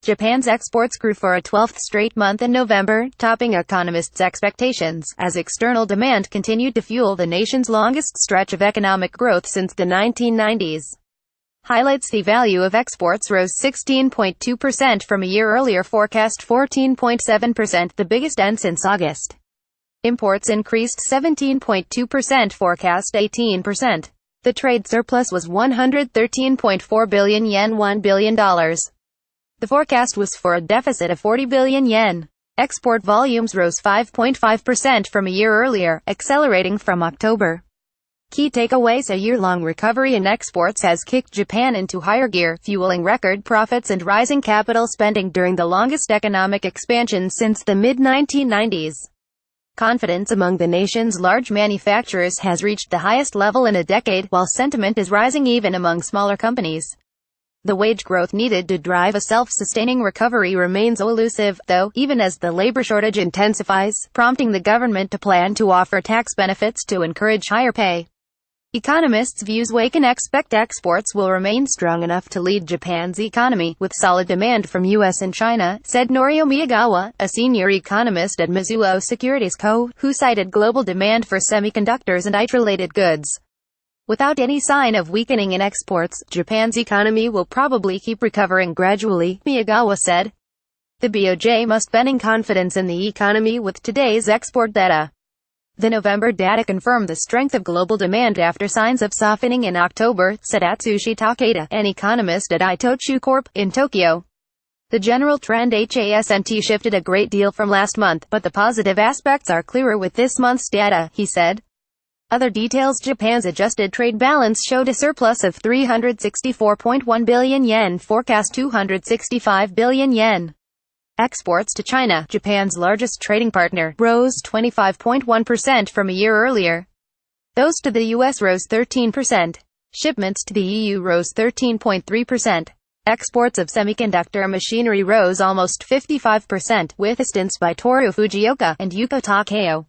Japan's exports grew for a 12th straight month in November, topping economists' expectations, as external demand continued to fuel the nation's longest stretch of economic growth since the 1990s. Highlights: the value of exports rose 16.2% from a year earlier forecast 14.7%, the biggest end since August. Imports increased 17.2%, forecast 18%. The trade surplus was 113.4 billion yen, $1 billion. The forecast was for a deficit of 40 billion yen. Export volumes rose 5.5% from a year earlier, accelerating from October. Key takeaways: a year-long recovery in exports has kicked Japan into higher gear, fueling record profits and rising capital spending during the longest economic expansion since the mid-1990s. Confidence among the nation's large manufacturers has reached the highest level in a decade, while sentiment is rising even among smaller companies. The wage growth needed to drive a self-sustaining recovery remains elusive, though, even as the labor shortage intensifies, prompting the government to plan to offer tax benefits to encourage higher pay. Economists' views weigh and expect exports will remain strong enough to lead Japan's economy, with solid demand from US and China, said Norio Miyagawa, a senior economist at Mizuho Securities Co., who cited global demand for semiconductors and IT-related goods. Without any sign of weakening in exports, Japan's economy will probably keep recovering gradually, Miyagawa said. The BOJ must bend confidence in the economy with today's export data. The November data confirmed the strength of global demand after signs of softening in October, said Atsushi Takeda, an economist at Itochu Corp. in Tokyo. The general trend hasn't shifted a great deal from last month, but the positive aspects are clearer with this month's data, he said. Other details: Japan's adjusted trade balance showed a surplus of 364.1 billion yen, forecast 265 billion yen. Exports to China, Japan's largest trading partner, rose 25.1% from a year earlier. Those to the US rose 13%. Shipments to the EU rose 13.3%. Exports of semiconductor machinery rose almost 55%, with assistance by Toru Fujioka and Yuko Takeo.